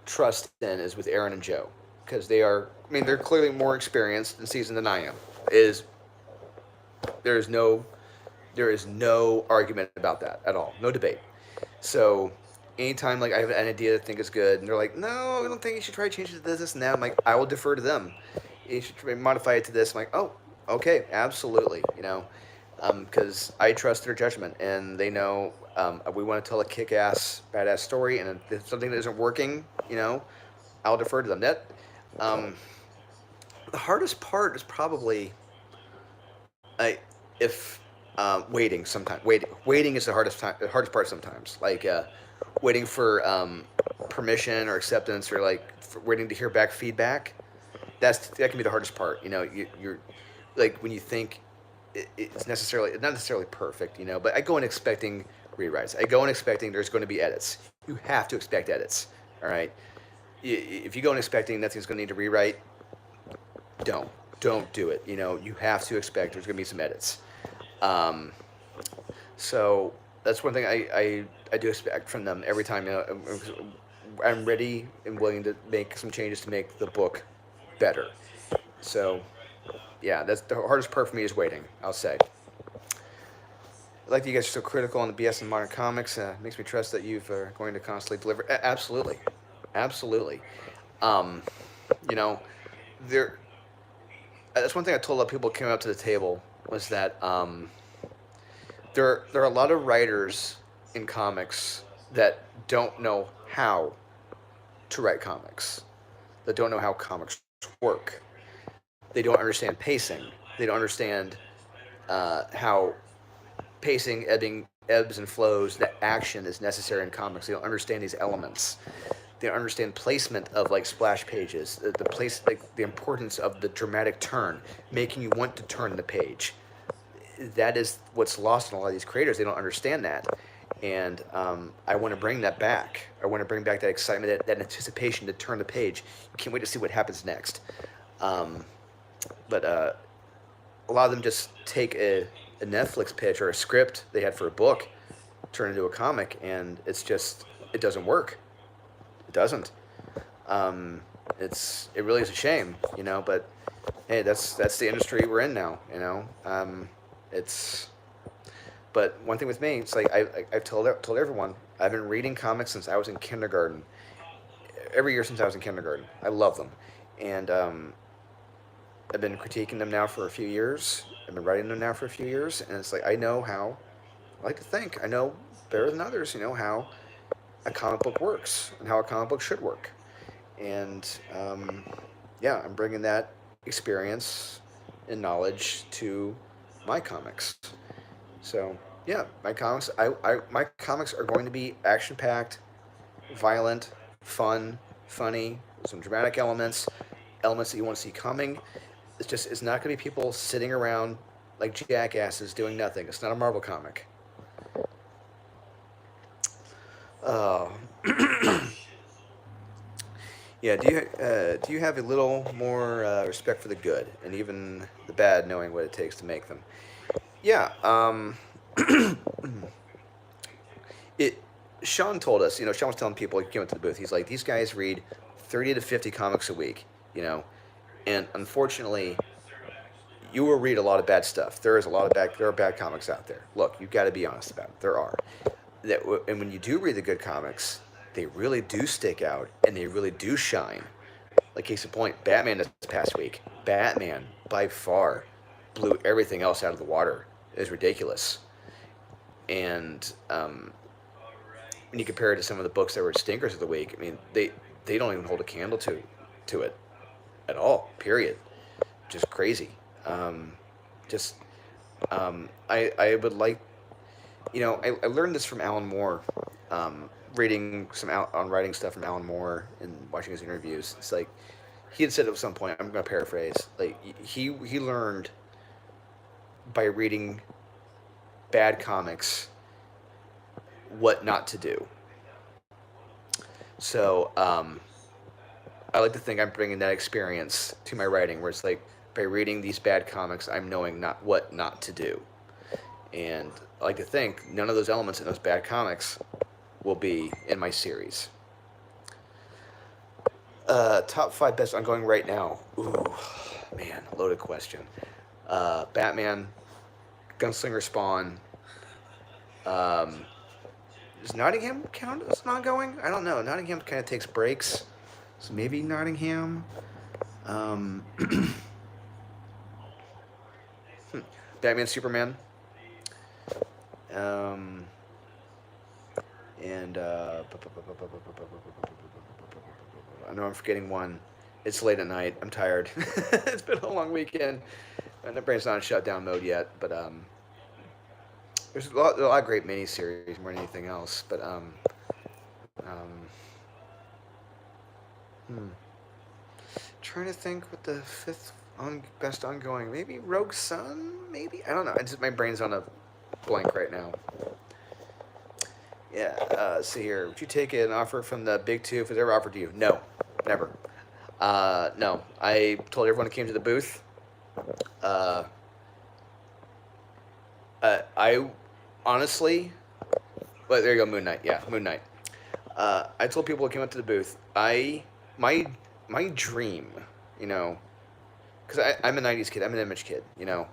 trust in is with Aaron and Joe, because they are. I mean, they're clearly more experienced and seasoned than I am. Is there is no argument about that at all. No debate. So anytime like I have an idea that I think is good, and they're like, no, I don't think you should try to change it to this and that. I'm like, I will defer to them. You should try to modify it to this. I'm like, oh, okay, absolutely. Because I trust their judgment, and they know we want to tell a kick-ass, badass story, and if something that isn't working, I'll defer to them. Um, the hardest part is probably, if waiting. Sometimes waiting is the hardest part sometimes. Like waiting for permission or acceptance, or like waiting to hear back feedback. That can be the hardest part. You're like when you think it's not necessarily perfect, but I go in expecting rewrites. I go in expecting there's going to be edits. You have to expect edits. All right. If you go in expecting nothing's going to need to rewrite, don't do it. You have to expect there's going to be some edits. So that's one thing I do expect from them every time. I'm ready and willing to make some changes to make the book better. So yeah, that's the hardest part for me is waiting, I'll say. I like that you guys are so critical on the BS in modern comics. Makes me trust that you're going to constantly deliver. Absolutely. There. That's one thing I told a lot of people who came up to the table was that there are a lot of writers in comics that don't know how to write comics, that don't know how comics work. They don't understand pacing. They don't understand how pacing, ebbs and flows, that action is necessary in comics. They don't understand these elements. They don't understand placement of like splash pages, the place, like the importance of the dramatic turn, making you want to turn the page. That is what's lost in a lot of these creators. They don't understand that. And I want to bring that back. I want to bring back that excitement, that anticipation to turn the page. You can't wait to see what happens next. But a lot of them just take a Netflix pitch or a script they had for a book, turn it into a comic, and it doesn't work. It doesn't. It really is a shame, but hey, that's the industry we're in now, but one thing with me, it's like I've told everyone, I've been reading comics since I was in kindergarten. Every year since I was in kindergarten. I love them. And I've been critiquing them now for a few years. I've been writing them now for a few years. And it's like, I like to think, I know better than others, how a comic book works and how a comic book should work. And I'm bringing that experience and knowledge to my comics. So yeah, my comics are going to be action-packed, violent, fun, funny, some dramatic elements that you want to see coming. It's not going to be people sitting around like jackasses doing nothing. It's not a Marvel comic. Yeah. Do you have a little more respect for the good and even the bad, knowing what it takes to make them? Yeah. Sean told us. Sean was telling people. He came up to the booth. He's like, these guys read 30 to 50 comics a week. And unfortunately, you will read a lot of bad stuff. There are bad comics out there. Look, you've got to be honest about it. There are. And when you do read the good comics, they really do stick out and they really do shine. Like case in point, Batman this past week. Batman by far blew everything else out of the water. It was ridiculous. And when you compare it to some of the books that were stinkers of the week, I mean, they don't even hold a candle to it at all. Period. Just crazy. I would like, I learned this from Alan Moore, reading on writing stuff from Alan Moore and watching his interviews. It's like he had said at some point. I'm going to paraphrase. Like he learned by reading bad comics what not to do. So I like to think I'm bringing that experience to my writing, where it's like by reading these bad comics, I'm knowing what not to do. And I like to think none of those elements in those bad comics will be in my series. Top 5 best ongoing right now. Ooh, man, loaded question. Batman, Gunslinger Spawn. Does Nottingham count as ongoing? I don't know. Nottingham kind of takes breaks, so maybe Nottingham. Batman, Superman. And I know I'm forgetting one. It's late at night. I'm tired. It's been a long weekend, and the brain's not in shutdown mode yet. But there's a lot of great miniseries more than anything else. But trying to think what the 5th best ongoing. Maybe Rogue Sun. Maybe, I don't know. My brain's on a blank right now. Yeah. See here. Would you take an offer from the big two if it was ever offered to you? No, never. No. I told everyone who came to the booth. I honestly, but there you go, Moon Knight. Yeah, Moon Knight. I told people who came up to the booth, my dream, you know, because I'm a '90s kid, I'm an image kid, you know.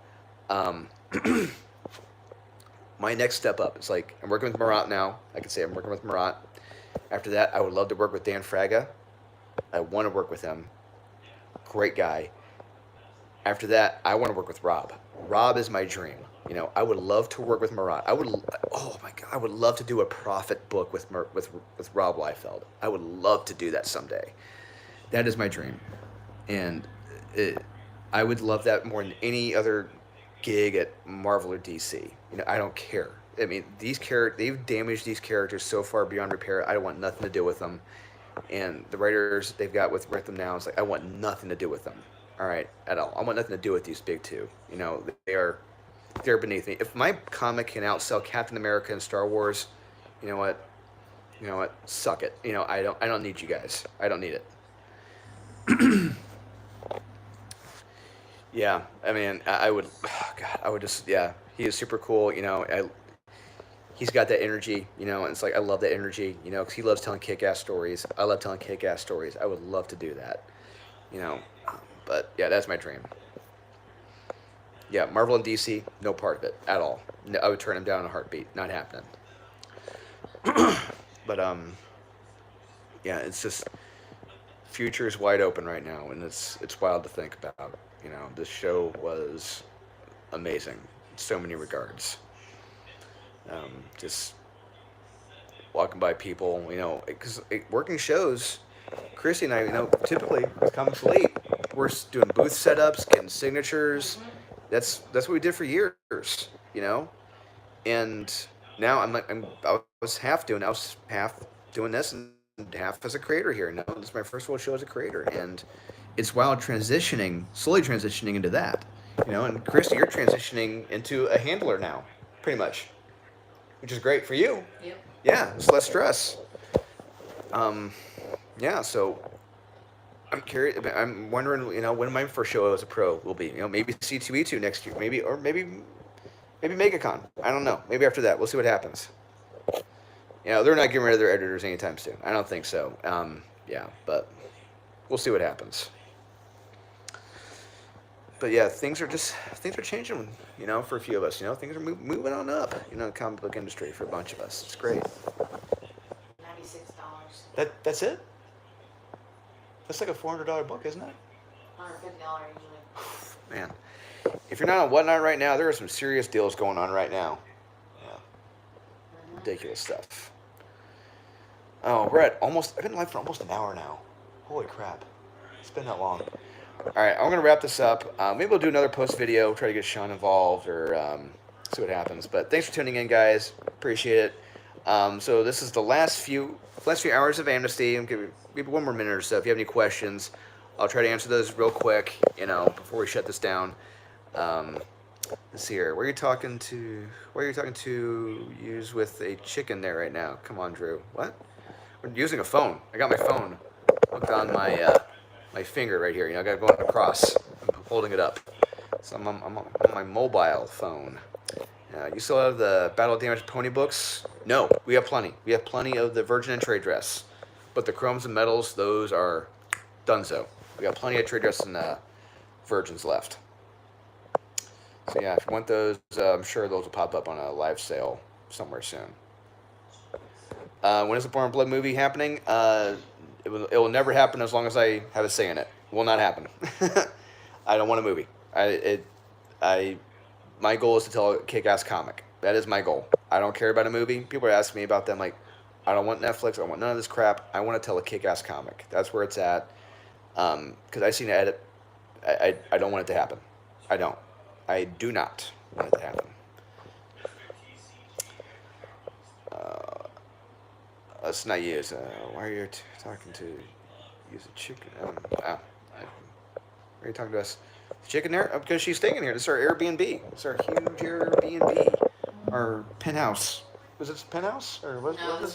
My next step up is like I'm working with Marat now. I can say I'm working with Marat. After that, I would love to work with Dan Fraga. I want to work with him. Great guy. After that, I want to work with Rob. Rob is my dream. You know, I would love to work with Marat. Oh my God, I would love to do a Prophet book with Rob Liefeld. I would love to do that someday. That is my dream, and I would love that more than any other gig at Marvel or DC. You know, I don't care. I mean, they've damaged these characters so far beyond repair. I don't want nothing to do with them. And the writers they've got with them now, it's like I want nothing to do with them. All right, at all. I want nothing to do with these big two. You know, they're beneath me. If my comic can outsell Captain America and Star Wars, you know what? Suck it. You know, I don't need you guys. I don't need it. Yeah, I mean, I would, God, I would just, yeah, he is super cool, you know, he's got that energy, you know, and it's like, I love that energy, you know, because he loves telling kick-ass stories. I love telling kick-ass stories. I would love to do that, you know, but yeah, that's my dream. Yeah, Marvel and DC, no part of it at all. No, I would turn him down in a heartbeat. Not happening. But, yeah, it's just, future is wide open right now, and it's wild to think about. You know, this show was amazing in so many regards. Just walking by people, you know, because working shows, Christy and I, you know, typically comes late. We're doing booth setups, getting signatures. That's what we did for years, you know. And now I was half doing this and half as a creator here. Now this is my first full show as a creator, and it's wild slowly transitioning into that, you know. And Christy, you're transitioning into a handler now, pretty much, which is great for you. Yep. Yeah, it's less stress. Yeah, so I'm curious. I'm wondering, you know, when my first show as a pro will be. You know, maybe C2E2 next year, maybe MegaCon. I don't know. Maybe after that, we'll see what happens. You know, they're not getting rid of their editors anytime soon. I don't think so. Yeah, but we'll see what happens. But yeah, things are changing, you know, for a few of us. You know, things are moving on up, you know, in the comic book industry for a bunch of us. It's great. $96. That's it? That's like a $400 book, isn't it? $150 usually. Man, if you're not on Whatnot right now, there are some serious deals going on right now. Yeah. Ridiculous stuff. Oh, I've been live for almost an hour now. Holy crap. It's been that long. All right, I'm going to wrap this up. Maybe we'll do another post video, try to get Sean involved, or see what happens. But thanks for tuning in, guys. Appreciate it. So this is the last few hours of Amnesty. I'm giving maybe one more minute or so. If you have any questions, I'll try to answer those real quick, you know, before we shut this down. Let's see here. Where are you talking to? Use with a chicken there right now. Come on, Drew. What? We're using a phone. I got my phone hooked on my finger right here. You know, I got it going across. I'm holding it up. So I'm on my mobile phone. You still have the Battle of Damaged Pony books? No, we have plenty. We have plenty of the Virgin and Trade Dress. But the Chromes and Metals, those are donezo. We got plenty of Trade Dress and Virgins left. So yeah, if you want those, I'm sure those will pop up on a live sale somewhere soon. When is the Born Blood movie happening? It will never happen as long as I have a say in it. It will not happen. I don't want a movie. My goal is to tell a kick-ass comic. That is my goal. I don't care about a movie. People are asking me about them. Like, I don't want Netflix. I don't want none of this crap. I want to tell a kick-ass comic. That's where it's at. Because I seen an edit. I don't want it to happen. I don't. I do not want it to happen. Let's not use. Why are you talking to? Use a chicken. Why are you talking to us? Chicken there? Because she's staying in here. This is our Airbnb. This is our huge Airbnb. Our penthouse. Was it penthouse or what? No, the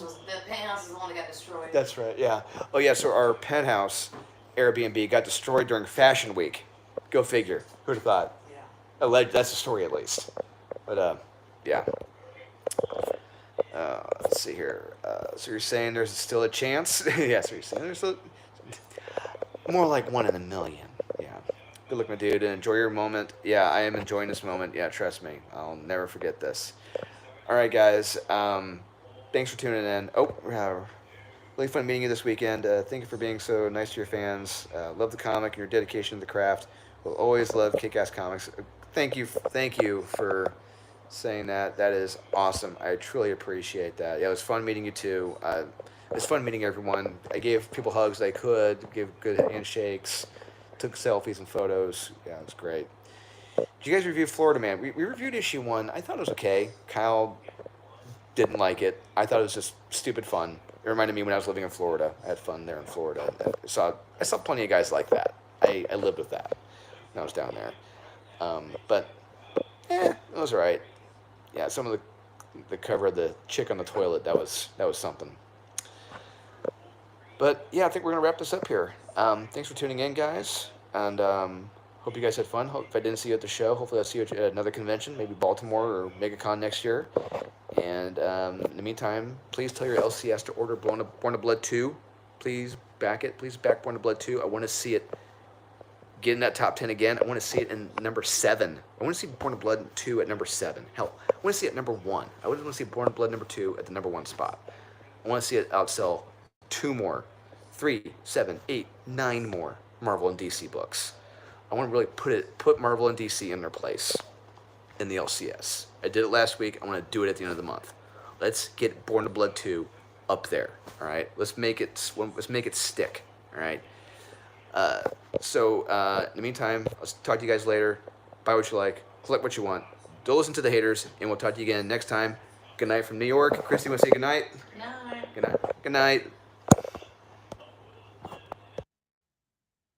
penthouse is the one that got destroyed. That's right. Yeah. Oh yeah. So our penthouse Airbnb got destroyed during Fashion Week. Go figure. Who'd have thought? Yeah. Alleged. That's the story at least. But yeah. Let's see here. So you're saying there's still a chance? Yeah. So you're saying there's more like 1 in a million. Yeah. Good luck, my dude, and enjoy your moment. Yeah, I am enjoying this moment. Yeah, trust me. I'll never forget this. All right, guys. Thanks for tuning in. Really fun meeting you this weekend. Thank you for being so nice to your fans. Love the comic and your dedication to the craft. We'll always love kick-ass comics. Thank you for saying that. That is awesome. I truly appreciate that. Yeah, it was fun meeting you too. It was fun meeting everyone. I gave people hugs I could, gave good handshakes, took selfies and photos. Yeah, it was great. Did you guys review Florida Man? We reviewed issue 1. I thought it was okay. Kyle didn't like it. I thought it was just stupid fun. It reminded me when I was living in Florida. I had fun there in Florida. I saw plenty of guys like that. I lived with that when I was down there. But it was all right. Yeah, some of the cover of the chick on the toilet, that was something. But yeah, I think we're gonna wrap this up here. Thanks for tuning in, guys, and hope you guys had fun. Hope if I didn't see you at the show, hopefully I'll see you at another convention, maybe Baltimore or MegaCon next year. And in the meantime, please tell your LCS to order Born of Blood 2. Please back it. Please back Born of Blood 2. I want to see it get in that top 10 again. I want to see it in number 7. I want to see Born of Blood 2 at number 7. Hell, I want to see it at number 1. I would want to see Born of Blood number 2 at the number 1 spot. I want to see it outsell 2 more, 3, 7, 8, 9 more Marvel and DC books. I want to really put Marvel and DC in their place in the LCS. I did it last week. I want to do it at the end of the month. Let's get Born of Blood 2 up there. All right. Let's make it stick. All right. In the meantime, I'll talk to you guys later. Buy what you like. Collect what you want. Don't listen to the haters. And we'll talk to you again next time. Good night from New York. Christy, want to say good night? No. Good night. Good night.